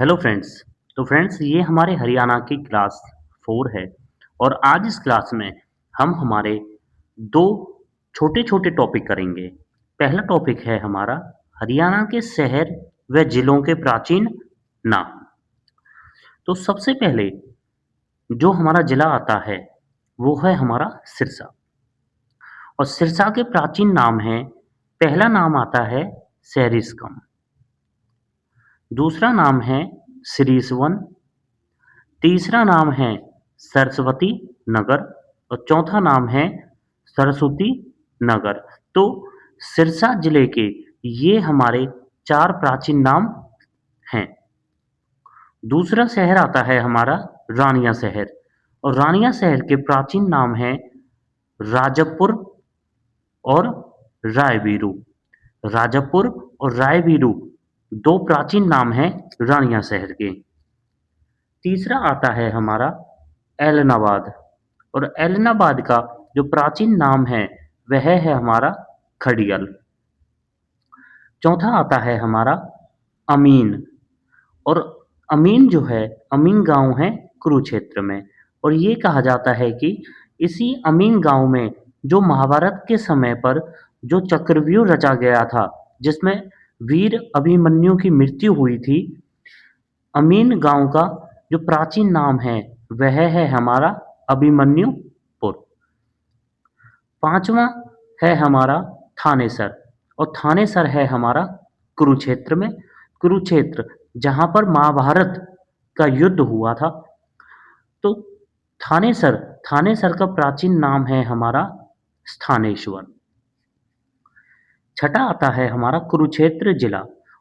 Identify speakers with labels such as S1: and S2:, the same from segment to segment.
S1: Hello friends. तो friends ये हमारे हरियाणा की क्लास 4 है और आज इस क्लास में हम हमारे 2 छोटे-छोटे टॉपिक करेंगे। पहला टॉपिक है हमारा हरियाणा के शहर व जिलों के प्राचीन नाम। तो सबसे पहले जो हमारा जिला आता है वो है हमारा सिरसा और सिरसा के प्राचीन नाम हैं। पहला नाम आता है सैरिस्कम, दूसरा नाम है सिरिसवन, तीसरा नाम है सरस्वती नगर और चौथा नाम है सरस्वती नगर। तो सिरसा जिले के ये हमारे 4 प्राचीन नाम हैं। दूसरा शहर आता है हमारा रानिया शहर और रानिया शहर के प्राचीन नाम हैं राजपुर और रायबीरू। राजापुर और रायबीरू 2 प्राचीन नाम हैं रानिया शहर के। तीसरा आता है हमारा ऐलनाबाद और ऐलनाबाद का जो प्राचीन नाम है वह है हमारा खडियल। चौथा आता है हमारा अमीन और अमीन जो है अमीन गांव है कुरुक्षेत्र में और ये कहा जाता है कि इसी अमीन गांव में जो महाभारत के समय पर जो चक्रव्यूह रचा गया था जिसमें वीर अभिमन्यु की मृत्यु हुई थी। अमीन गांव का जो प्राचीन नाम है वह है हमारा अभिमन्युपुर। पांचवा है हमारा थानेसर और थानेसर है हमारा कुरुक्षेत्र में। कुरुक्षेत्र जहां पर महाभारत का युद्ध हुआ था। तो थानेसर थानेसर का प्राचीन नाम है हमारा स्थानेश्वर। छठा आता है हमारा कुरुक्षेत्र जिला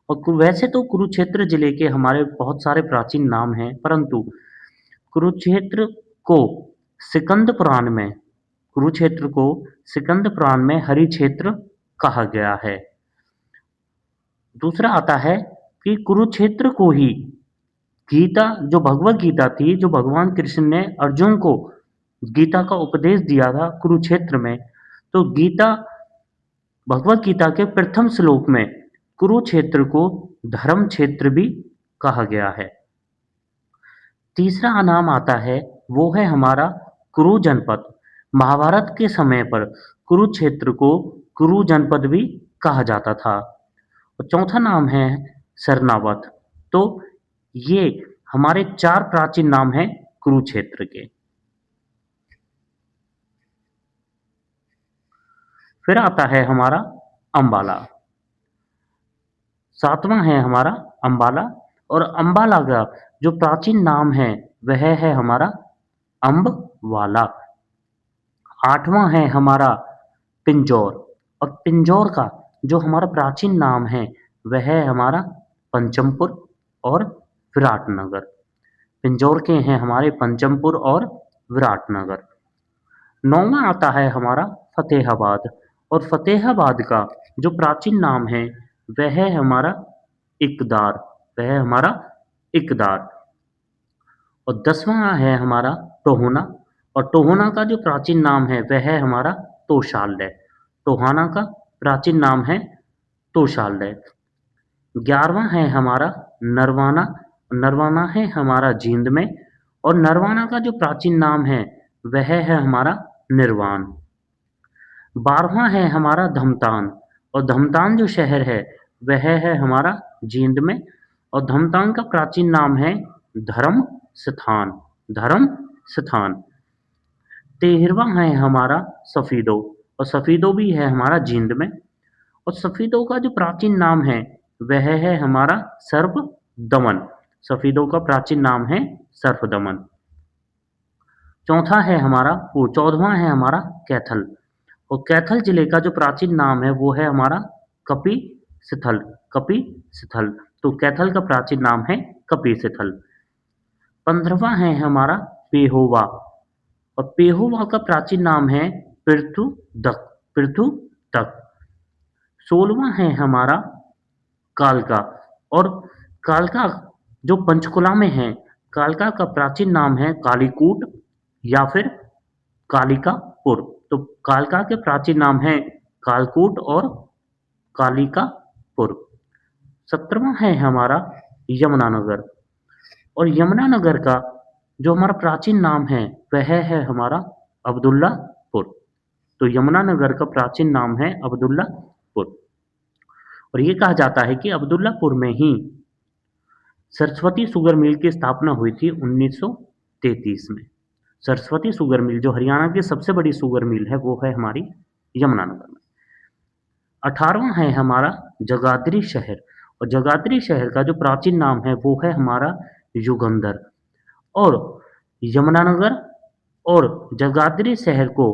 S1: और वैसे तो कुरुक्षेत्र जिले के हमारे बहुत सारे प्राचीन नाम हैं, परंतु कुरुक्षेत्र को सिकंद पुराण में कुरुक्षेत्र को सिकंद पुराण में हरि क्षेत्र कहा गया है। दूसरा आता है कि कुरुक्षेत्र को ही गीता जो भगवत गीता थी, जो भगवान कृष्ण ने अर्जुन को गीता का उपदेश दिया था कुरुक्षेत्र में, तो गीता भगवत गीता के प्रथम श्लोक में कुरुक्षेत्र को धर्म क्षेत्र भी कहा गया है। तीसरा नाम आता है वो है हमारा कुरु जनपद। महाभारत के समय पर कुरुक्षेत्र को कुरु जनपद भी कहा जाता था। और चौथा नाम है सरनावत। तो ये हमारे 4 प्राचीन नाम हैं कुरुक्षेत्र के। फिर आता है हमारा अंबाला। सातवां है हमारा अंबाला और अंबाला का जो प्राचीन नाम है वह है हमारा अम्बवाला। आठवां है हमारा पिंजौर और पिंजौर का जो हमारा प्राचीन नाम है वह है हमारा पंचमपुर और विराटनगर। पिंजौर के हैं हमारे पंचमपुर और विराटनगर। नौवां आता है हमारा फतेहाबाद और फतेहाबाद का जो प्राचीन नाम है वह है हमारा इकदार। वह है हमारा इकदार। और 10वां है हमारा टोहाना और टोहाना का जो प्राचीन नाम है वह है हमारा तोशालय। टोहाना का प्राचीन नाम है तोशालय। 11वां है हमारा नरवाना। नरवाना है हमारा जींद में और नरवाना का जो प्राचीन नाम है वह है हमारा निर्वाण। 12वां है हमारा धमतान और धमतान जो शहर है वह है हमारा जींद में और धमतान का प्राचीन नाम है धर्म स्थान। धर्म स्थान। 13वां है हमारा सफीदो और सफीदो भी है हमारा जींद में और सफीदो का जो प्राचीन नाम है वह है हमारा सर्प दमन। सफीदो का प्राचीन नाम है सर्प दमन। चौथा है हमारा वो 14वां है हमारा कैथल और कैथल जिले का जो प्राचीन नाम है वो है हमारा कपि स्थल। कपि स्थल। तो कैथल का प्राचीन नाम है कपि स्थल। 15वां है हमारा पेहोवा और पेहोवा का प्राचीन नाम है पृथुदक। पृथुदक। 16वां है हमारा कालका और कालका जो पंचकुला में है। कालका का प्राचीन नाम है कालीकूट या फिर कालिकापुर। तो कालका के प्राचीन नाम है कालकूट और कालिकापुर। 17वां है हमारा यमुनानगर और यमुनानगर का जो हमारा प्राचीन नाम है वह है हमारा अब्दुल्लापुर। तो यमुनानगर का प्राचीन नाम है अब्दुल्लापुर और ये कहा जाता है कि अब्दुल्लापुर में ही सरस्वती शुगर मिल की स्थापना हुई थी 1933 में। सरस्वती शुगर मिल जो हरियाणा की सबसे बड़ी शुगर मिल है वो है हमारी यमुनानगर में। 18वां है हमारा जगाधरी शहर और जगाधरी शहर का जो प्राचीन नाम है वो है हमारा युगंधर। और यमुनानगर और जगाधरी शहर को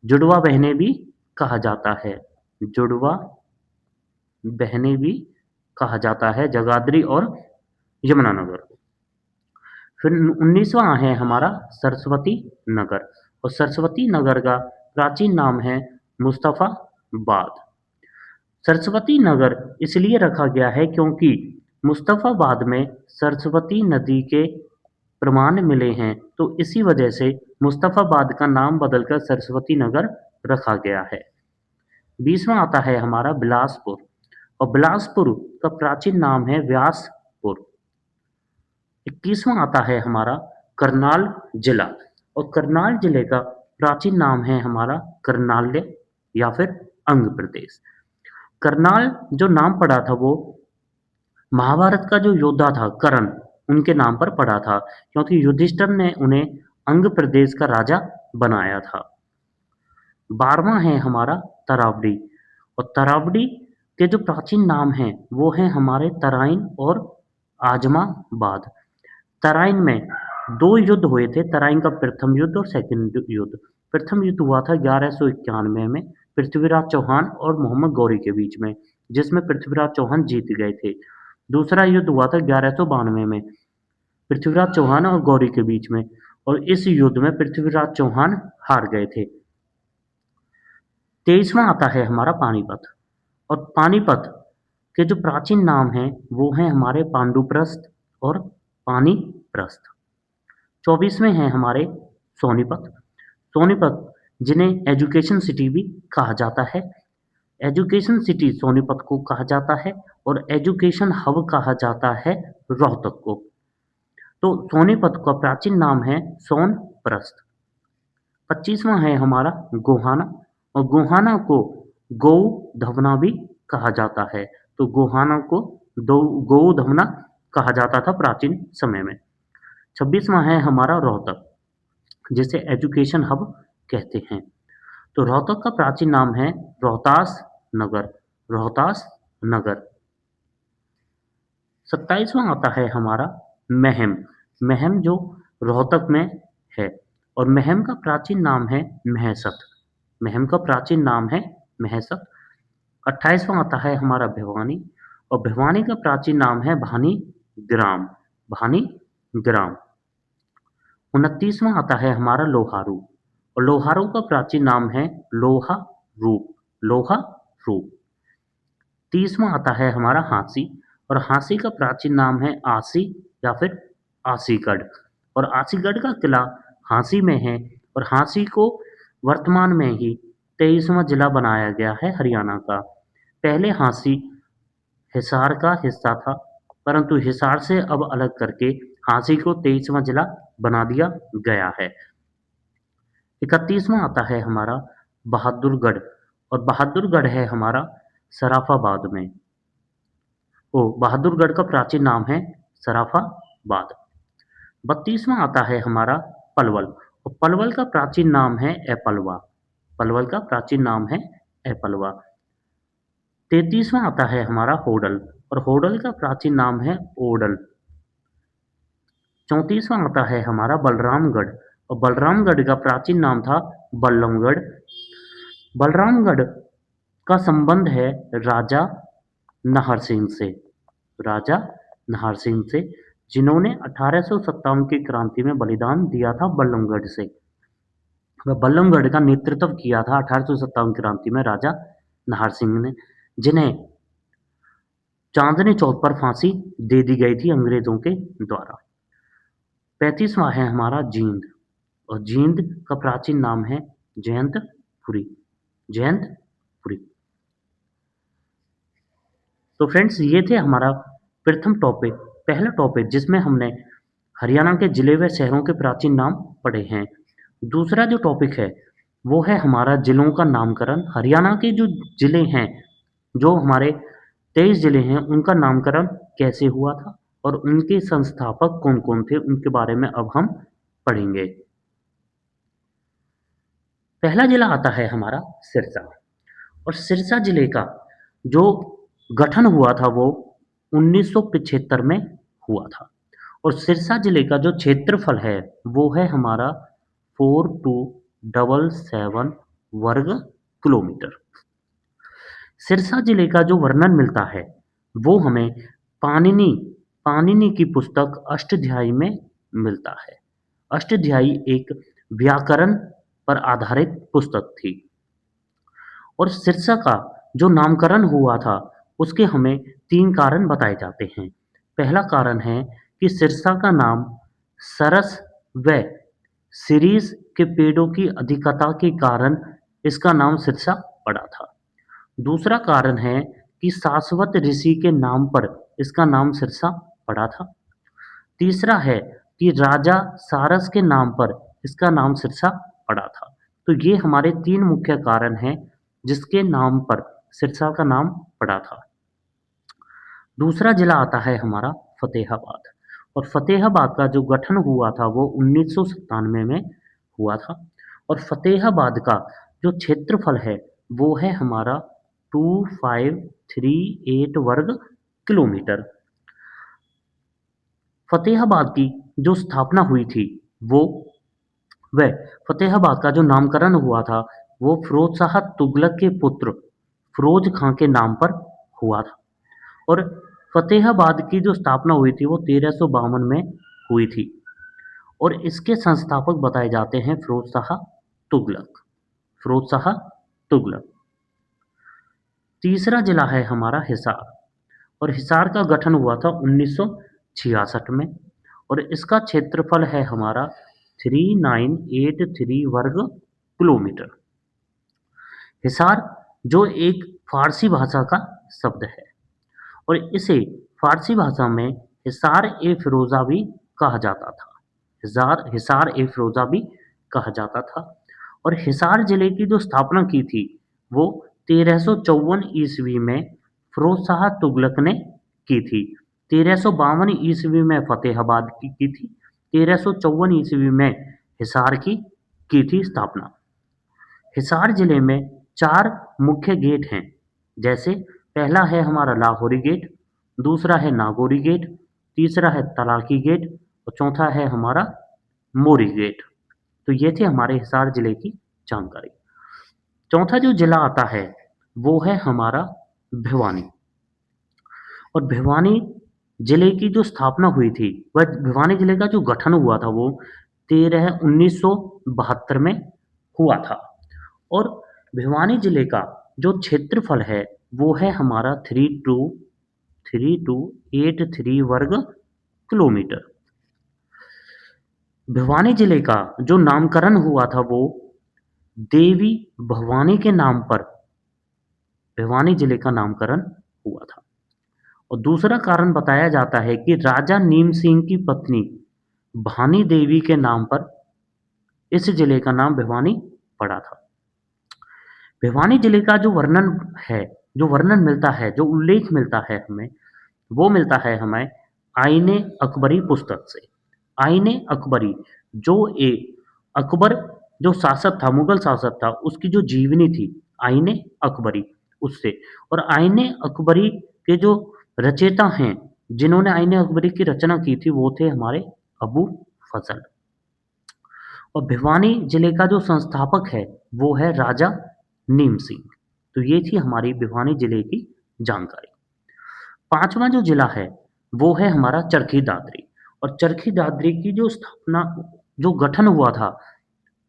S1: जुड़वा बहने भी कहा जाता है। जुड़वा बहने भी कहा जाता है जगाधरी और यमुनानगर को। फिर 19वां है हमारा सरस्वती नगर और सरस्वती नगर का प्राचीन नाम है मुस्तफाबाद। सरस्वती नगर इसलिए रखा गया है क्योंकि मुस्तफाबाद में सरस्वती नदी के प्रमाण मिले हैं, तो इसी वजह से मुस्तफाबाद का नाम बदलकर सरस्वती नगर रखा गया है। 20वां आता है हमारा बिलासपुर और बिलासपुर का प्राचीन नाम है व्यासपुर। 21वां आता है हमारा करनाल जिला और करनाल जिले का प्राचीन नाम है हमारा करनाल्य या फिर अंग प्रदेश। करनाल जो नाम पड़ा था वो महाभारत का जो योद्धा था कर्ण उनके नाम पर पड़ा था क्योंकि युधिष्ठिर ने उन्हें अंग प्रदेश का राजा बनाया था। 12वां है हमारा तरावड़ी और तरावड़ी के जो प्राचीन नाम हैं वो हैं हमारे तराइन और आजमाबाद। तराइन में दो युद्ध हुए थे, तराइन का प्रथम युद्ध और सेकंड युद्ध। प्रथम युद्ध हुआ था 1191 में पृथ्वीराज चौहान और मोहम्मद गौरी के बीच में, जिसमें पृथ्वीराज चौहान जीत गए थे। दूसरा युद्ध हुआ था 1192 में पृथ्वीराज चौहान और गौरी के बीच में और इस युद्ध में पृथ्वीराज चौहान हार गए थे। 23वां आता है हमारा पानीपत और पानीपत के जो प्राचीन नाम हैं वो हैं हमारे पांडुप्रस्थ और पानीप्रस्थ। 24वें हैं हमारे सोनीपत। सोनीपत जिन्हें एजुकेशन सिटी भी कहा जाता है। एजुकेशन सिटी सोनीपत को कहा जाता है और एजुकेशन हब कहा जाता है रोहतक को। तो सोनीपत का प्राचीन नाम है सोनप्रस्थ। 25वां है हमारा गोहाना और गोहाना को गौधवना भी कहा जाता है। तो गोहाना को गौधवना कहा जाता था प्राचीन समय में। 26वां है हमारा रोहतक जिसे एजुकेशन हब कहते हैं। तो रोहतक का प्राचीन नाम है रोहतास नगर। रोहतास नगर। 27वां आता है हमारा महम। महम जो रोहतक में है और महम का प्राचीन नाम है महसत। महम का प्राचीन नाम है महसत। 28वां आता है हमारा भिवानी और भिवानी का प्राचीन नाम है भानी ग्राम। भानी ग्राम। 29वां आता है हमारा लोहारू और लोहारू का प्राचीन नाम है लोहा रूप। लोहा रूप। 30वां आता है हमारा हांसी और हांसी का प्राचीन नाम है आसी या फिर आसीगढ़ और आसीगढ़ का किला हांसी में है और हांसी को वर्तमान में ही 23वां जिला बनाया गया है हरियाणा का। पहले हांसी हिसार का हिस्सा था परंतु हिसार से अब अलग करके हांसी को 23वां जिला बना दिया गया है। 31वां आता है हमारा बहादुरगढ़ और बहादुरगढ़ है हमारा सराफाबाद में। बहादुरगढ़ का प्राचीन नाम है सराफाबाद। 32वां आता है हमारा पलवल और पलवल का प्राचीन नाम है एपलवा। पलवल का प्राचीन नाम है एपलवा। 33वां आता है हमारा होडल और होडल का प्राचीन नाम है ओडल। 34वां आता है हमारा बलरामगढ़ और बलरामगढ़ का प्राचीन नाम था बल्लमगढ़। बलरामगढ़ का संबंध है राजा नाहर सिंह से। राजा नाहर सिंह से जिन्होंने 1857 की क्रांति में बलिदान दिया था बल्लमगढ़ से। बल्लमगढ़ का नेतृत्व किया था 1857 क्रांति में राजा नाहर सिंह ने, जिन्हें चांदनी चौक पर फांसी दे दी गई थी अंग्रेजों के द्वारा। 35वां है हमारा जींद और जींद का प्राचीन नाम है जयंतपुरी। जयंतपुरी। तो फ्रेंड्स ये थे हमारा प्रथम टॉपिक, पहला टॉपिक जिसमें हमने हरियाणा के जिले व शहरों के प्राचीन नाम पढ़े हैं। दूसरा जो टॉपिक है वो है हमारा जिलों का नामकरण। हरियाणा के जो जिले हैं, जो हमारे 23 जिले हैं, उनका नामकरण कैसे हुआ था और उनके संस्थापक कौन-कौन थे, उनके बारे में अब हम पढ़ेंगे। पहला जिला आता है हमारा सिरसा, और सिरसा जिले का जो गठन हुआ था वो 1975 में हुआ था, और सिरसा जिले का जो क्षेत्रफल है वो है हमारा 4277 वर्ग किलोमीटर। सिरसा जिले का जो वर्णन मिलता है वो हमें पाणिनि पाणिनि की पुस्तक अष्टाध्यायी में मिलता है। अष्टाध्यायी एक व्याकरण पर आधारित पुस्तक थी, और सिरसा का जो नामकरण हुआ था उसके हमें 3 कारण बताए जाते हैं। पहला कारण है कि सिरसा का नाम सरस व शिरीष के पेड़ों की अधिकता के कारण इसका नाम सिरसा पड़ा था। दूसरा कारण है कि शाश्वत ऋषि के नाम पर इसका नाम सिरसा पड़ा था। तीसरा है कि राजा सारस के नाम पर इसका नाम सिरसा पड़ा था। तो ये हमारे 3 मुख्य कारण हैं जिसके नाम पर सिरसा का नाम पड़ा था। दूसरा जिला आता है हमारा फ़तेहाबाद, और फ़तेहाबाद का जो गठन हुआ था वो 1997 में हुआ था, और फ़तेहाबाद का जो क्षेत्रफल है वो है हमारा 2538 वर्ग किलोमीटर। फ़तेहाबाद की जो स्थापना हुई थी वो वह फ़तेहाबाद का जो नामकरण हुआ था वो फ़िरोज़ शाह तुगलक के पुत्र फ़िरोज़ खां के नाम पर हुआ था, और फ़तेहाबाद की जो स्थापना हुई थी वो 1352 में हुई थी, और इसके संस्थापक बताए जाते हैं फ़िरोज़ शाह तुगलक। फ़िरोज़ शाह तुगलक। तीसरा जिला है हमारा हिसार, और हिसार का गठन हुआ था 1966 में, और इसका क्षेत्रफल है हमारा 3983 वर्ग किलोमीटर। हिसार जो एक फ़ारसी भाषा का शब्द है, और इसे फ़ारसी भाषा में हिसार ए फ़िरोज़ा भी कहा जाता था। हिसार ए फ़िरोज़ा भी कहा जाता था, और हिसार जिले की जो स्थापना की थी वो 1354 ईस्वी में फ़िरोज़ शाह तुगलक ने की थी। 1352 ईस्वी में फ़तेहाबाद की थी। 1354 ईस्वी में हिसार की थी स्थापना। हिसार जिले में 4 मुख्य गेट हैं, जैसे पहला है हमारा लाहौरी गेट, दूसरा है नागौरी गेट, तीसरा है तलाकी गेट, और चौथा है हमारा मोरी गेट। तो ये थी हमारे हिसार जिले की जानकारी। चौथा जो जिला आता है वो है हमारा भिवानी, और भिवानी जिले की जो स्थापना हुई थी वह भिवानी जिले का जो गठन हुआ था वो 1972 में हुआ था, और भिवानी जिले का जो क्षेत्रफल है वो है हमारा 3283 वर्ग किलोमीटर। भिवानी जिले का जो नामकरण हुआ था वो देवी भवानी के नाम पर भिवानी जिले का नामकरण हुआ था, और दूसरा कारण बताया जाता है कि राजा नीम सिंह की पत्नी भानी देवी के नाम पर इस जिले का नाम भिवानी पड़ा था। भिवानी जिले का जो वर्णन है, जो वर्णन मिलता है, जो उल्लेख मिलता है हमें, वो मिलता है हमें आईने अकबरी पुस्तक से। आईने अकबरी जो अकबर जो शासक था, मुगल शासक था, उसकी जो जीवनी थी आईने अकबरी, उससे। और आईने अकबरी के जो रचयिता हैं, जिन्होंने आईने अकबरी की रचना की थी वो थे हमारे अबू फजल। और भिवानी जिले का जो संस्थापक है वो है राजा नीम सिंह। तो ये थी हमारी भिवानी जिले की जानकारी। पांचवा जो जिला है वो है हमारा चरखी दादरी, और चरखी दादरी की जो स्थापना जो गठन हुआ था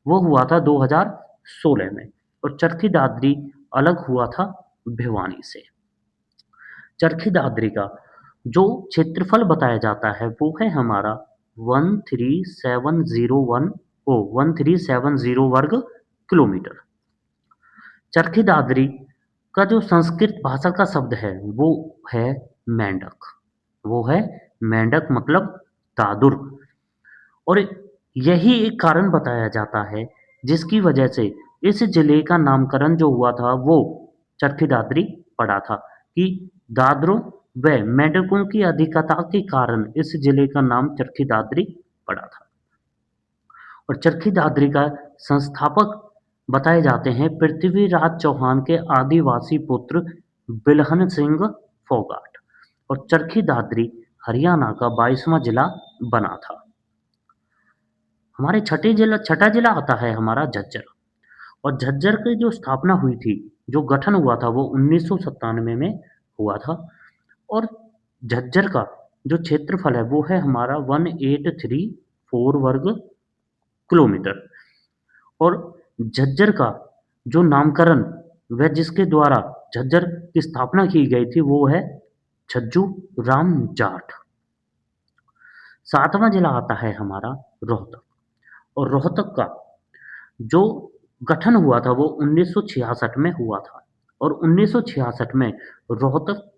S1: वो हुआ था 2016 में, और चरखी दादरी अलग हुआ था भिवानी से। चरखी दादरी का जो क्षेत्रफल बताया जाता है वो है हमारा 1370 वर्ग किलोमीटर। चरखी दादरी का जो संस्कृत भाषा का शब्द है वो है मेंढक। वो है मेंढक, मतलब दादुर। और यही एक कारण बताया जाता है जिसकी वजह से इस जिले का नामकरण जो हुआ था वो चरखी दादरी पड़ा था कि दादरों व मेंढकों की अधिकता के कारण इस जिले का नाम चरखी दादरी पड़ा था। और चरखी दादरी का संस्थापक बताए जाते हैं पृथ्वीराज चौहान के आदिवासी पुत्र बिलहन सिंह फोगाट। और चरखी दादरी हरियाणा का 22वां जिला बना था। हमारे छठा जिला आता है हमारा झज्जर। और झज्जर की जो स्थापना हुई थी, जो गठन हुआ था वो 1997 में हुआ था। और झज्जर का जो क्षेत्रफल है वो है हमारा 1834 वर्ग किलोमीटर। और झज्जर का जो नामकरण वह जिसके द्वारा झज्जर की स्थापना की गई थी वो है छज्जू राम जाट। 7वां जिला आता है हमारा रोहतक। और रोहतक का जो गठन हुआ था वो 1966 में हुआ था। और 1966 में रोहतक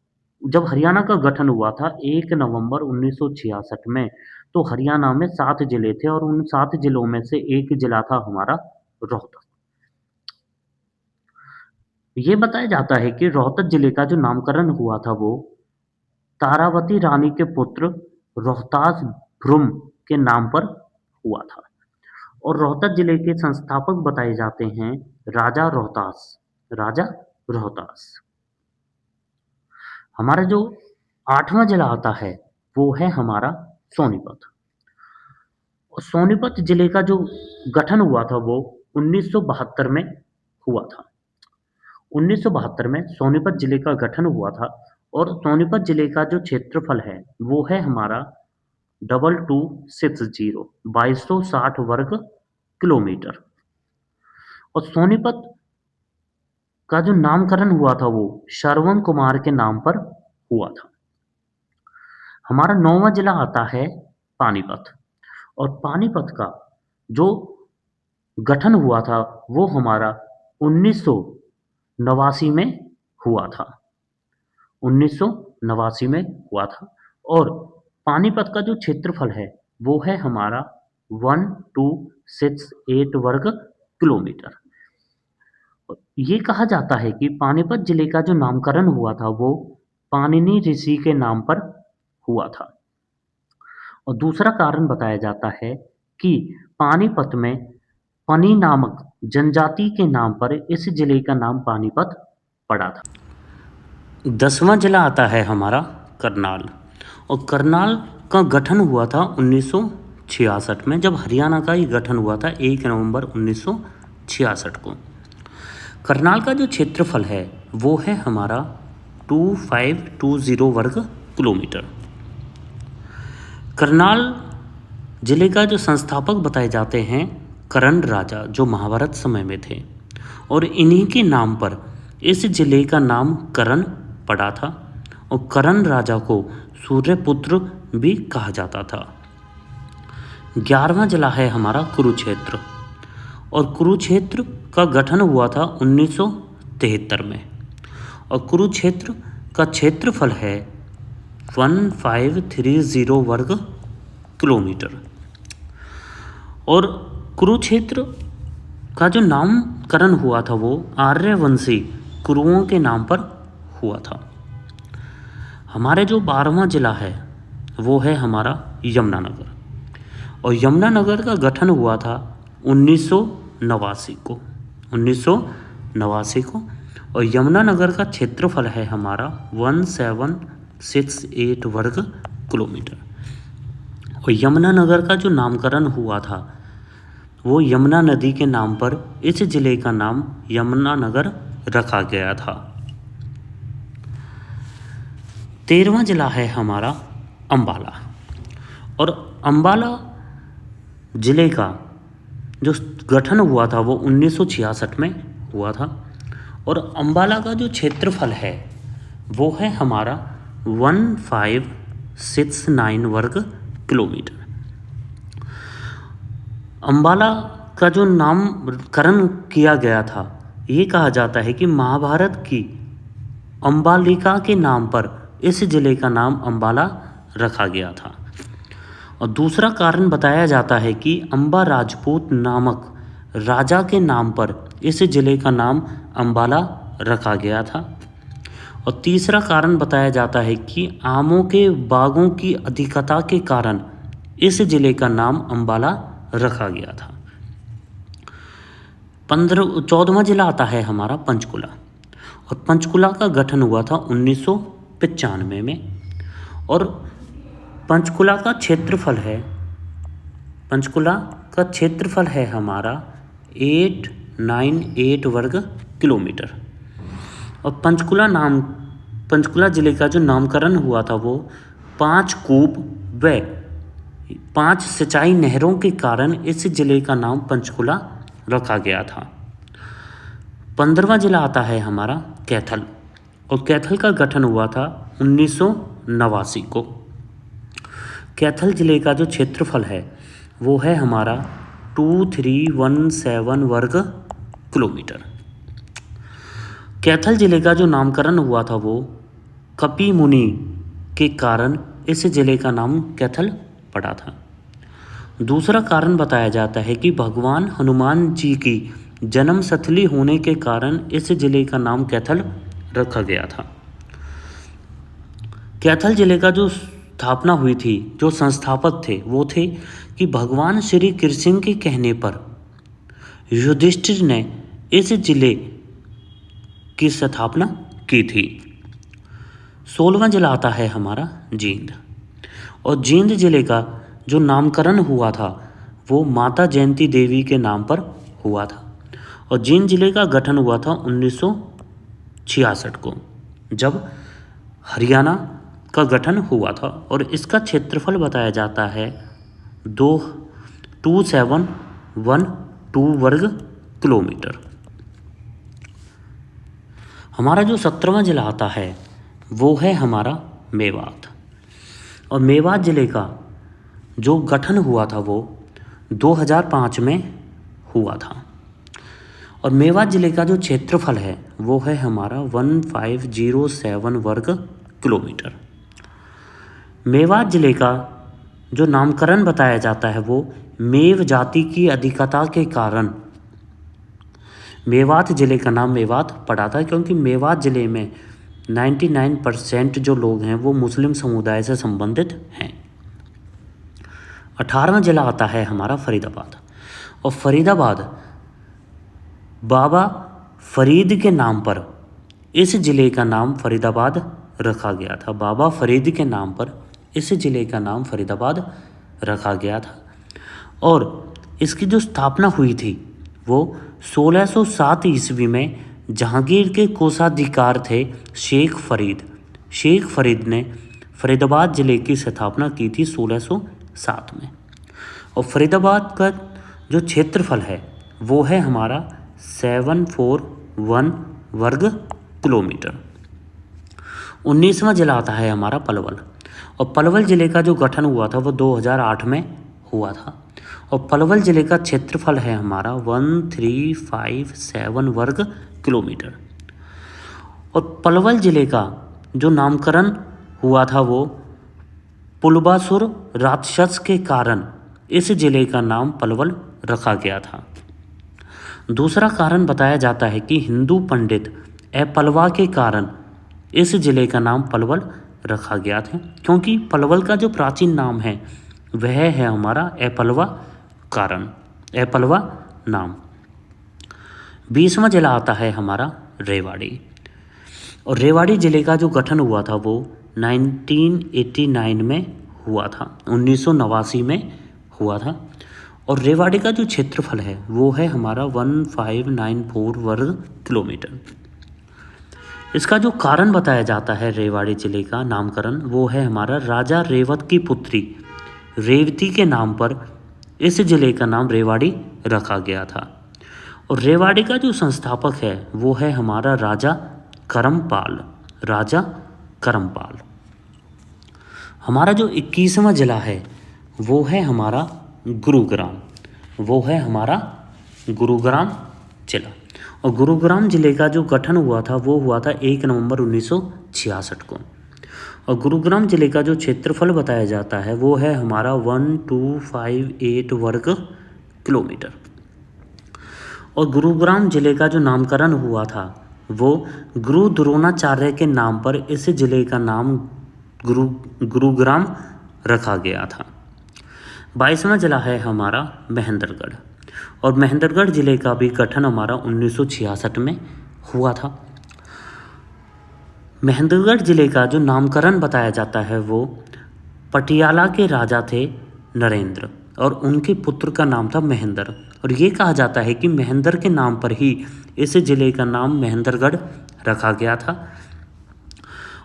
S1: जब हरियाणा का गठन हुआ था 1 नवंबर 1966 में, तो हरियाणा में 7 जिले थे और उन 7 जिलों में से एक जिला था हमारा रोहतक। ये बताया जाता है कि रोहतक जिले का जो नामकरण हुआ था वो तारावती रानी के पुत्र रोहतास भ्रुम के नाम पर हुआ था। और रोहतक जिले के संस्थापक बताए जाते हैं राजा रोहतास। राजा रोहतास। हमारा जो 8वां जिला आता है वो है हमारा सोनीपत। और सोनीपत जिले का जो गठन हुआ था वो 1972 में हुआ था। 1972 में सोनीपत जिले का गठन हुआ था। और सोनीपत जिले का जो क्षेत्रफल है वो है हमारा 2260 वर्ग किलोमीटर। और सोनीपत का जो नामकरण हुआ था वो श्रवण कुमार के नाम पर हुआ था। हमारा 9वां जिला आता है पानीपत। और पानीपत का जो गठन हुआ था वो हमारा 1989 में हुआ था। 1989 में हुआ था। और पानीपत का जो क्षेत्रफल है वो है हमारा 1268 वर्ग किलोमीटर। ये कहा जाता है कि पानीपत जिले का जो नामकरण हुआ था वो पाणिनि ऋषि के नाम पर हुआ था। और दूसरा कारण बताया जाता है कि पानीपत में पनी नामक जनजाति के नाम पर इस जिले का नाम पानीपत पड़ा था। 10वां जिला आता है हमारा करनाल। और करनाल का गठन हुआ था 1966 में, जब हरियाणा का ही गठन हुआ था 1 नवंबर 1966 को। करनाल का जो क्षेत्रफल है वो है हमारा 2520 वर्ग किलोमीटर। करनाल जिले का जो संस्थापक बताए जाते हैं करण राजा, जो महाभारत समय में थे। और इन्हीं के नाम पर इस जिले का नाम करण पड़ा था। और करण राजा को सूर्यपुत्र भी कहा जाता था। 11वां जिला है हमारा कुरुक्षेत्र। और कुरुक्षेत्र का गठन हुआ था 1973 में। और कुरुक्षेत्र का क्षेत्रफल है 1530 वर्ग किलोमीटर। और कुरुक्षेत्र का जो नामकरण हुआ था वो आर्यवंशी कुरुओं के नाम पर हुआ था। हमारे जो 12वां जिला है वो है हमारा यमुनानगर। और यमुनानगर का गठन हुआ था 1989 को। 1989 को। और यमुनानगर का क्षेत्रफल है हमारा 1768 वर्ग किलोमीटर। और यमुनानगर का जो नामकरण हुआ था वो यमुना नदी के नाम पर इस जिले का नाम यमुनानगर रखा गया था। 13वां जिला है हमारा अम्बाला। और अम्बाला जिले का जो गठन हुआ था वो 1966 में हुआ था। और अम्बाला का जो क्षेत्रफल है वो है हमारा 1569 वर्ग किलोमीटर। अम्बाला का जो नामकरण किया गया था, ये कहा जाता है कि महाभारत की अम्बालिका के नाम पर इस जिले का नाम अम्बाला रखा गया था। और दूसरा कारण बताया जाता है कि अम्बा राजपूत नामक राजा के नाम पर इस जिले का नाम अम्बाला रखा गया था। और तीसरा कारण बताया जाता है कि आमों के बागों की अधिकता के कारण इस जिले का नाम अम्बाला रखा गया था। 14वां जिला आता है हमारा पंचकुला। और पंचकुला का गठन हुआ था 1995 में। और पंचकुला का क्षेत्रफल है हमारा 898 वर्ग किलोमीटर। और पंचकुला जिले का जो नामकरण हुआ था वो 5 कूप व 5 सिंचाई नहरों के कारण इस जिले का नाम पंचकुला रखा गया था। 15वां जिला आता है हमारा कैथल। और कैथल का गठन हुआ था 1989 को। कैथल जिले का जो क्षेत्रफल है वो है हमारा 2317 वर्ग किलोमीटर। कैथल जिले का जो नामकरण हुआ था वो कपि मुनि के कारण इस जिले का नाम कैथल पड़ा था। दूसरा कारण बताया जाता है कि भगवान हनुमान जी की जन्मस्थली होने के कारण इस जिले का नाम कैथल रखा गया था। कैथल जिले का जो स्थापना हुई थी, जो संस्थापक थे वो थे कि भगवान श्री कृष्ण के कहने पर युधिष्ठिर ने इस जिले की स्थापना की थी। 16वां जिला आता है हमारा जींद। और जींद जिले का जो नामकरण हुआ था वो माता जयंती देवी के नाम पर हुआ था। और जींद जिले का गठन हुआ था 1966 को, जब हरियाणा का गठन हुआ था। और इसका क्षेत्रफल बताया जाता है 2712 वर्ग किलोमीटर। हमारा जो 17वां जिला आता है वो है हमारा मेवात। और मेवात जिले का जो गठन हुआ था वो 2005 में हुआ था। और मेवात जिले का जो क्षेत्रफल है वो है हमारा 1507 वर्ग किलोमीटर। मेवात जिले का जो नामकरण बताया जाता है वो मेव जाति की अधिकता के कारण मेवात जिले का नाम मेवात पड़ा था, क्योंकि मेवात जिले में 99% जो लोग हैं वो मुस्लिम समुदाय से संबंधित हैं। 18वां जिला आता है हमारा फरीदाबाद। और फरीदाबाद बाबा फरीद के नाम पर इस जिले का नाम फरीदाबाद रखा गया था। बाबा फरीद के नाम पर इस जिले का नाम फरीदाबाद रखा गया था। और इसकी जो स्थापना हुई थी वो 1607 ईस्वी में जहांगीर के कोषाधिकार थे शेख फरीद ने फरीदाबाद ज़िले की स्थापना की थी 1607 में। और फरीदाबाद का जो क्षेत्रफल है वो है हमारा 741 वर्ग किलोमीटर। 19वां जिला आता है हमारा पलवल। और पलवल ज़िले का जो गठन हुआ था वो 2008 में हुआ था। और पलवल ज़िले का क्षेत्रफल है हमारा 1357 वर्ग किलोमीटर। और पलवल ज़िले का जो नामकरण हुआ था वो पुलबासुर राक्षस के कारण इस ज़िले का नाम पलवल रखा गया था। दूसरा कारण बताया जाता है कि हिंदू पंडित एपलवा के कारण इस ज़िले का नाम पलवल रखा गया था, क्योंकि पलवल का जो प्राचीन नाम है वह है हमारा एपलवा नाम। 20वां जिला आता है हमारा रेवाड़ी। और रेवाड़ी ज़िले का जो गठन हुआ था वो 1989 में हुआ था, 1989 में हुआ था। और रेवाड़ी का जो क्षेत्रफल है वो है हमारा 1594 वर्ग किलोमीटर। इसका जो कारण बताया जाता है रेवाड़ी ज़िले का नामकरण वो है हमारा राजा रेवत की पुत्री रेवती के नाम पर इस ज़िले का नाम रेवाड़ी रखा गया था। और रेवाड़ी का जो संस्थापक है वो है हमारा राजा करमपाल। हमारा जो 21वां ज़िला है वो है हमारा गुरुग्राम ज़िला। और गुरुग्राम ज़िले का जो गठन हुआ था वो हुआ था 1 नवंबर 1966 को। और गुरुग्राम जिले का जो क्षेत्रफल बताया जाता है वो है हमारा 1258 वर्ग किलोमीटर। और गुरुग्राम जिले का जो नामकरण हुआ था वो गुरु द्रोणाचार्य के नाम पर इस जिले का नाम गुरुग्राम रखा गया था। 22वां जिला है हमारा महेंद्रगढ़। और महेंद्रगढ़ जिले का भी गठन हमारा 1966 में हुआ था। महेंद्रगढ़ जिले का जो नामकरण बताया जाता है वो पटियाला के राजा थे नरेंद्र और उनके पुत्र का नाम था महेंद्र। और ये कहा जाता है कि महेंद्र के नाम पर ही इस जिले का नाम महेंद्रगढ़ रखा गया था।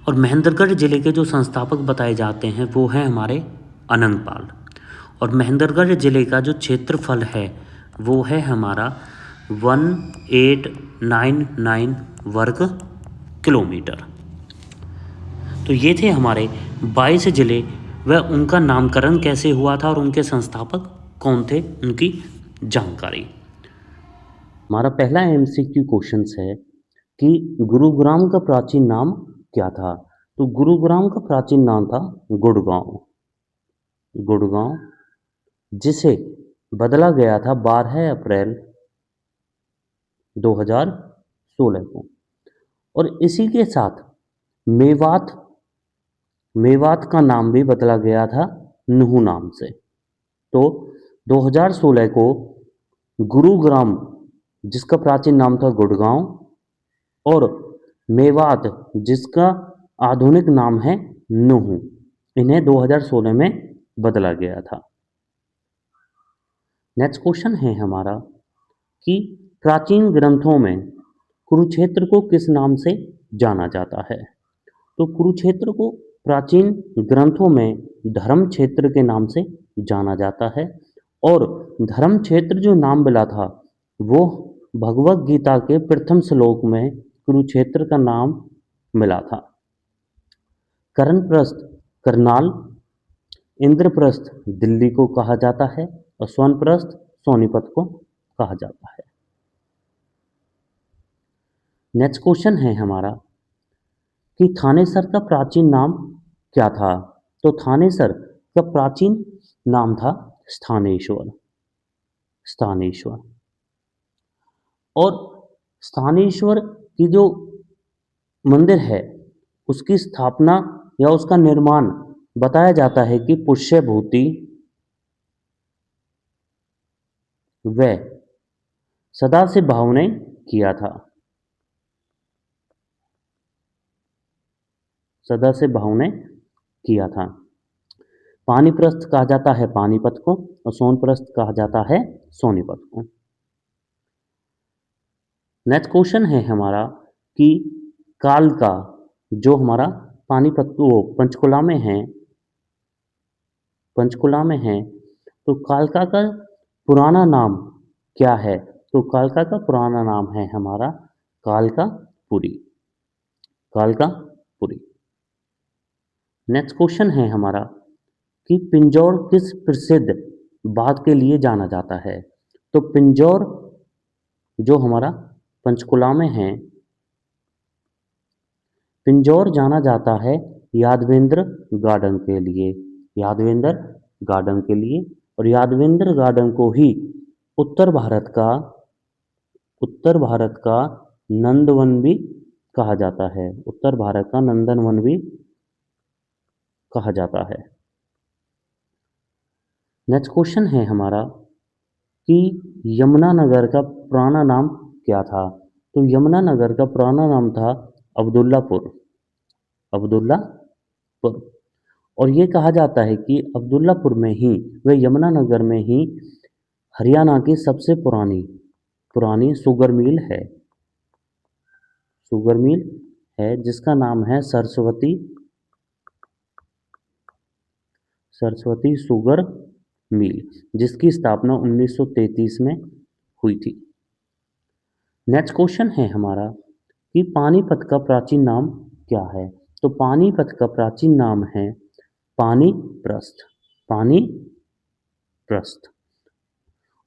S1: और महेंद्रगढ़ जिले के जो संस्थापक बताए जाते हैं वो हैं हमारे अनंगपाल। और महेंद्रगढ़ जिले का जो क्षेत्रफल है वो है हमारा 1899 वर्ग किलोमीटर। तो ये थे हमारे 22 जिले व उनका नामकरण कैसे हुआ था और उनके संस्थापक कौन थे, उनकी जानकारी। हमारा पहला एमसीक्यू क्वेश्चन है कि गुरुग्राम का प्राचीन नाम क्या था। तो गुरुग्राम का प्राचीन नाम था गुड़गांव। गुड़गांव जिसे बदला गया था 12 अप्रैल 2016 को। और इसी के साथ मेवात का नाम भी बदला गया था नुहू नाम से। तो 2016 को गुरुग्राम जिसका प्राचीन नाम था गुड़गांव और मेवात जिसका आधुनिक नाम है नुहू, इन्हें 2016 में बदला गया था। नेक्स्ट क्वेश्चन है हमारा कि प्राचीन ग्रंथों में कुरुक्षेत्र को किस नाम से जाना जाता है। तो कुरुक्षेत्र को प्राचीन ग्रंथों में धर्म क्षेत्र के नाम से जाना जाता है। और धर्म क्षेत्र जो नाम मिला था वो भगवत गीता के प्रथम श्लोक में कुरुक्षेत्र का नाम मिला था। कर्णप्रस्थ करनाल, इंद्रप्रस्थ दिल्ली को कहा जाता है और सोनप्रस्थ सोनीपत को कहा जाता है। नेक्स्ट क्वेश्चन है हमारा कि थानेसर का प्राचीन नाम क्या था। तो थानेसर का प्राचीन नाम था स्थानेश्वर। स्थानेश्वर। और स्थानेश्वर की जो मंदिर है उसकी स्थापना या उसका निर्माण बताया जाता है कि पुष्यभूति व सदाशिव भाव ने किया था। सदाशिव भाव ने किया था। पानीप्रस्थ कहा जाता है पानीपत को और सोनप्रस्थ कहा जाता है सोनीपत को। नेक्स्ट क्वेश्चन है हमारा कि कालका जो हमारा पानीपत वो पंचकुला में है, पंचकुला में है, तो कालका का पुराना नाम क्या है। तो कालका का पुराना नाम है हमारा कालकापुरी। कालकापुरी। नेक्स्ट क्वेश्चन है हमारा कि पिंजौर किस प्रसिद्ध बाग के लिए जाना जाता है। तो पिंजौर जो हमारा पंचकुला में है, पिंजौर जाना जाता है यादवेंद्र गार्डन के लिए। यादवेंद्र गार्डन के लिए। और यादवेंद्र गार्डन को ही उत्तर भारत का नंदवन भी कहा जाता है। उत्तर भारत का नंदनवन भी कहा जाता है। नेक्स्ट क्वेश्चन है हमारा कि यमुनानगर का पुराना नाम क्या था। तो यमुनानगर का पुराना नाम था अब्दुल्लापुर। अब्दुल्लापुर। और ये कहा जाता है कि अब्दुल्लापुर में ही व यमुनानगर में ही हरियाणा की सबसे पुरानी शुगर मिल है। शुगर मिल है जिसका नाम है सरस्वती शुगर मिल, जिसकी स्थापना 1933 में हुई थी। नेक्स्ट क्वेश्चन है हमारा कि पानीपत का प्राचीन नाम क्या है। तो पानीपत का प्राचीन नाम है पानीप्रस्थ। पानीप्रस्थ।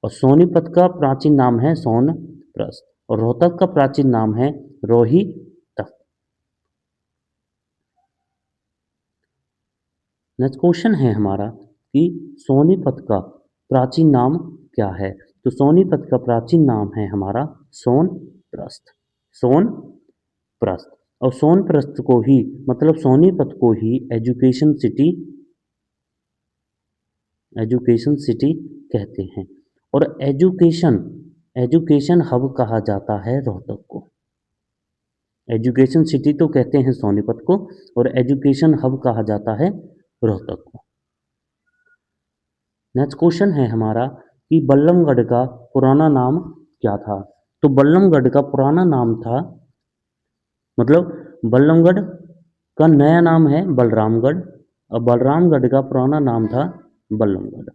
S1: और सोनीपत का प्राचीन नाम है सोनप्रस्थ। और रोहतक का प्राचीन नाम है रोहितक। नेक्स्ट क्वेश्चन है हमारा कि सोनीपत का प्राचीन नाम क्या है? तो सोनीपत का प्राचीन नाम है हमारा सोनप्रस्थ। सोनप्रस्थ। और सोनप्रस्थ को ही मतलब सोनीपत को ही एजुकेशन सिटी कहते हैं। और एजुकेशन हब कहा जाता है रोहतक को। एजुकेशन सिटी तो कहते हैं सोनीपत को और एजुकेशन हब कहा जाता है रोहतक को। नेक्स्ट क्वेश्चन है हमारा कि बल्लमगढ़ का पुराना नाम क्या था? तो बल्लमगढ़ का पुराना नाम था मतलब बल्लमगढ़ का नया नाम है बलरामगढ़ और बलरामगढ़ का पुराना नाम था बल्लमगढ़।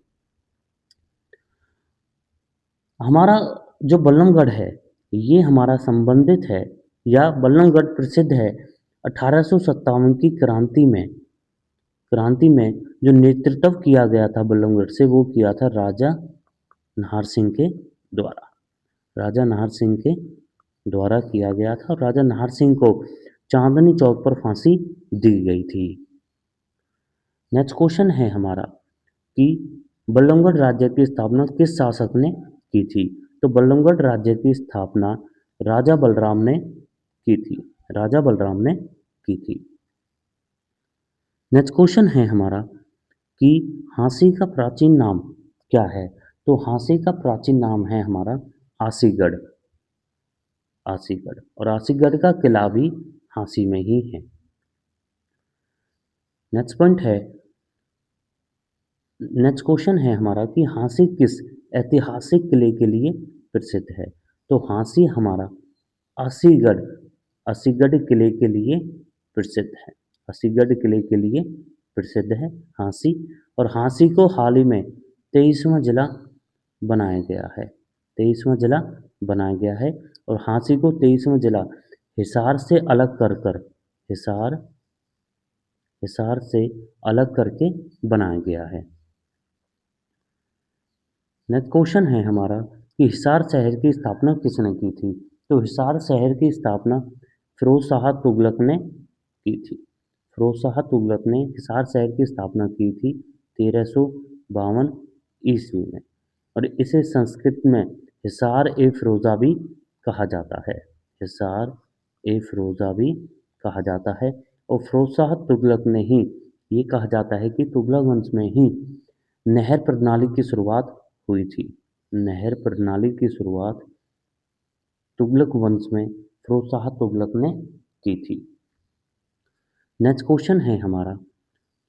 S1: हमारा जो बल्लमगढ़ है ये हमारा संबंधित है या बल्लमगढ़ प्रसिद्ध है 1857 की क्रांति में जो नेतृत्व किया गया था बल्लमगढ़ से वो किया था राजा नाहर सिंह के द्वारा। राजा नाहर सिंह के द्वारा किया गया था और राजा नाहर सिंह को चांदनी चौक पर फांसी दी गई थी। नेक्स्ट क्वेश्चन है हमारा कि बल्लमगढ़ राज्य की स्थापना किस शासक ने की थी? तो बल्लमगढ़ राज्य की स्थापना राजा बलराम ने की थी। राजा बलराम ने की थी। नेक्स्ट क्वेश्चन है हमारा कि हांसी का प्राचीन नाम क्या है? तो हांसी का प्राचीन नाम है हमारा आसीगढ़। आसीगढ़ और आसीगढ़ का किला भी हांसी में ही है। नेक्स्ट पॉइंट है नेक्स्ट क्वेश्चन है हमारा कि हांसी किस ऐतिहासिक किले के लिए प्रसिद्ध है? तो हांसी हमारा असीगढ़ असीगढ़ किले के लिए प्रसिद्ध है। असीगढ़ किले के लिए प्रसिद्ध है हांसी। और हांसी को हाल ही में 23वां जिला बनाया गया है। 23वां जिला बनाया गया है और हांसी को 23वां जिला हिसार से अलग कर कर हिसार हिसार से अलग करके बनाया गया है। नेक्स्ट क्वेश्चन है हमारा कि हिसार शहर की स्थापना किसने की थी? तो हिसार शहर की स्थापना फिरोज शाह तुगलक ने की थी। फिरोज शाह तुगलक ने हिसार शहर की स्थापना की थी 1352 ईस्वी में और इसे संस्कृत में हिसार ए फिरोजा भी कहा जाता है। हिसार ए फिरोजा भी कहा जाता है और फिरोज शाह तुगलक ने ही ये कहा जाता है कि तुगलक वंश में ही नहर प्रणाली की शुरुआत हुई थी। नहर प्रणाली की शुरुआत तुगलक वंश में फिरोज शाह तुगलक ने की थी। नेक्स्ट क्वेश्चन है हमारा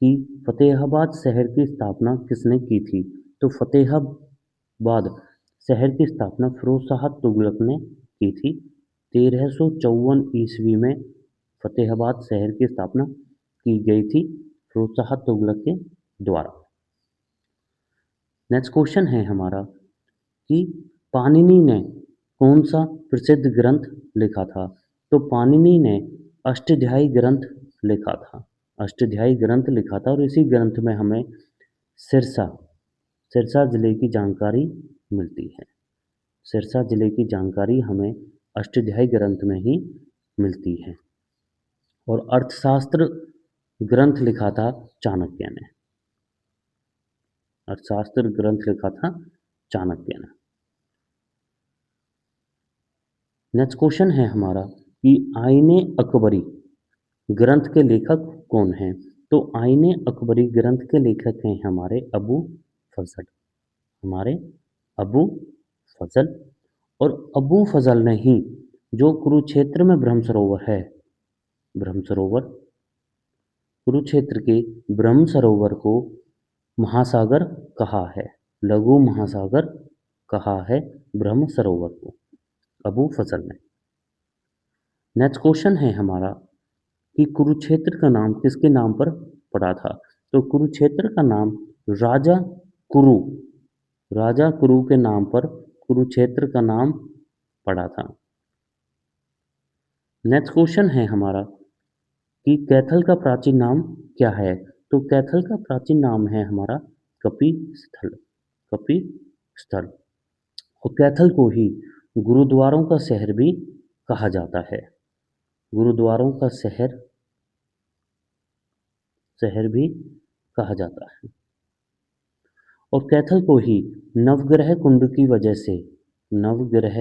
S1: कि फतेहाबाद शहर की स्थापना किसने की थी? तो फतेहाबाद शहर की स्थापना फिरोज शाह तुगलक ने की थी 1354 ईस्वी में। फतेहाबाद शहर की स्थापना की गई थी फिरोज शाह तुगलक के द्वारा। नेक्स्ट क्वेश्चन है हमारा कि पाणिनि ने कौन सा प्रसिद्ध ग्रंथ लिखा था? तो पाणिनि ने अष्टाध्यायी ग्रंथ लिखा था। अष्टाध्यायी ग्रंथ लिखा था और इसी ग्रंथ में हमें सिरसा सिरसा जिले की जानकारी मिलती है। सिरसा जिले की जानकारी हमें अष्टाध्यायी ग्रंथ में ही मिलती है। और अर्थशास्त्र ग्रंथ लिखा था चाणक्य ने। अर्थशास्त्र ग्रंथ लिखा था चाणक्य ने। नेक्स्ट क्वेश्चन है हमारा कि आईने अकबरी ग्रंथ के लेखक कौन हैं? तो आईने अकबरी ग्रंथ के लेखक हैं हमारे अबू फजल। हमारे अबू फजल और अबू फजल ने ही जो कुरुक्षेत्र में ब्रह्म सरोवर है, ब्रह्म सरोवर कुरुक्षेत्र के ब्रह्म सरोवर को महासागर कहा है। लघु महासागर कहा है ब्रह्म सरोवर को अबू फजल ने। नेक्स्ट क्वेश्चन है हमारा कि कुरुक्षेत्र का नाम किसके नाम पर पड़ा था? तो कुरुक्षेत्र का नाम राजा कुरु राजा कुरु के नाम पर कुरुक्षेत्र का नाम पड़ा था। नेक्स्ट क्वेश्चन है हमारा कि कैथल का प्राचीन नाम क्या है? तो कैथल का प्राचीन नाम है हमारा कपि स्थल। कपि स्थल और कैथल को ही गुरुद्वारों का शहर भी कहा जाता है। गुरुद्वारों का शहर भी कहा जाता है। और कैथल को ही नवग्रह कुंड की वजह से नवग्रह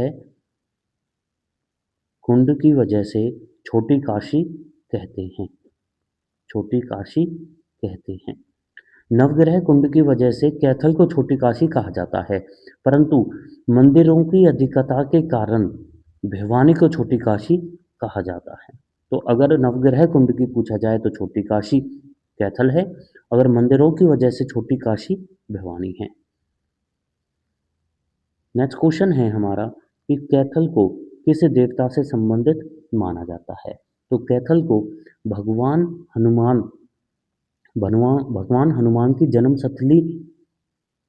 S1: कुंड की वजह से छोटी काशी कहते हैं। छोटी काशी कहते हैं। नवग्रह कुंड की वजह से कैथल को छोटी काशी कहा जाता है, परंतु मंदिरों की अधिकता के कारण भिवानी को छोटी काशी कहा जाता है। तो अगर नवग्रह कुंड की पूछा जाए तो छोटी काशी कैथल है, अगर मंदिरों की वजह से छोटी काशी भिवानी है। नेक्स्ट क्वेश्चन है हमारा कि कैथल को किस देवता से संबंधित माना जाता है? तो कैथल को भगवान हनुमान भगवान हनुमान की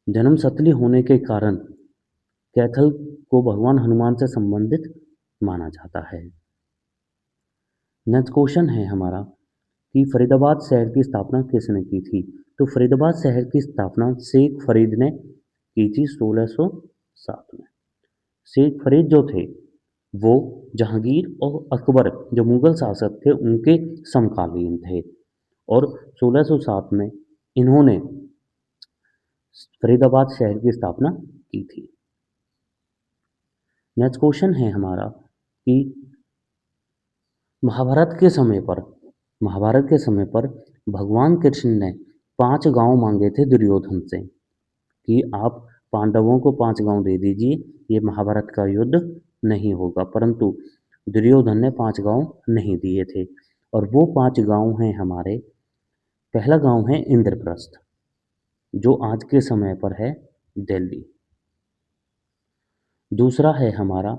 S1: जन्मस्थली होने के कारण कैथल को भगवान हनुमान से संबंधित माना जाता है। नेक्स्ट क्वेश्चन है हमारा कि फरीदाबाद शहर की स्थापना किसने की थी? तो फरीदाबाद शहर की स्थापना शेख फरीद ने की थी 1607 में। शेख फरीद जो थे वो जहांगीर और अकबर जो मुगल शासक थे उनके समकालीन थे और 1607 में इन्होंने फरीदाबाद शहर की स्थापना की थी। नेक्स्ट क्वेश्चन है हमारा कि महाभारत के समय पर भगवान कृष्ण ने 5 गांव मांगे थे दुर्योधन से कि आप पांडवों को 5 गांव दे दीजिए, ये महाभारत का युद्ध नहीं होगा, परंतु दुर्योधन ने 5 गांव नहीं दिए थे और वो 5 गांव हैं हमारे। पहला गांव है इंद्रप्रस्थ जो आज के समय पर है दिल्ली। दूसरा है हमारा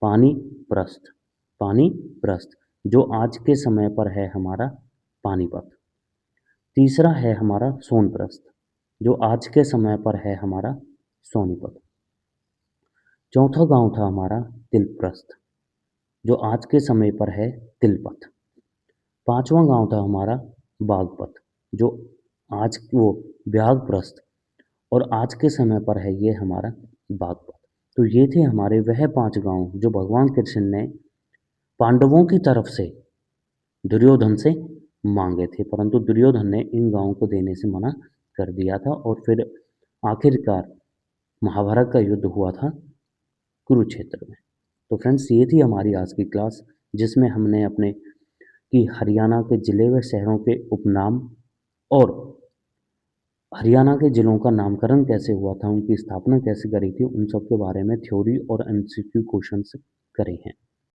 S1: पानीप्रस्थ पानीप्रस्थ जो आज के समय पर है हमारा पानीपत। तीसरा है हमारा सोनप्रस्थ जो आज के समय पर है हमारा सोनीपत। चौथा गांव था हमारा तिलप्रस्थ जो आज के समय पर है तिलपत। पांचवा गांव था हमारा बागपत जो आज वो ब्यागप्रस्थ और आज के समय पर है ये हमारा बागपत। तो ये थे हमारे वह 5 गांव जो भगवान कृष्ण ने पांडवों की तरफ से दुर्योधन से मांगे थे, परंतु दुर्योधन ने इन गांवों को देने से मना कर दिया था और फिर आखिरकार महाभारत का युद्ध हुआ था कुरुक्षेत्र में। तो फ्रेंड्स ये थी हमारी आज की क्लास जिसमें हमने अपने कि हरियाणा के ज़िले व शहरों के उपनाम और हरियाणा के ज़िलों का नामकरण कैसे हुआ था, उनकी स्थापना कैसे करी थी, उन सब के बारे में थ्योरी और एमसीक्यू क्वेश्चंस करे हैं।